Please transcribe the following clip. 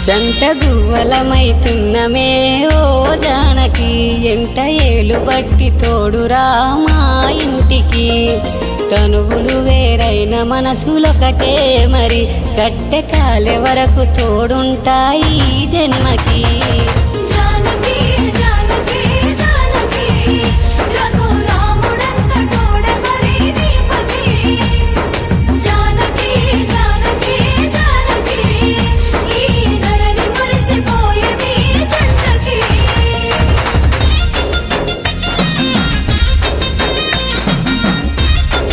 జంట గువ్వలమైతున్నమే ఓ జానకి ఎంట ఏలు బట్టి తోడురా మా ఇంటికి తనువులు వేరైన మనసులొకటే మరి కట్టె కాలే వరకు తోడుంటాయి జన్మకి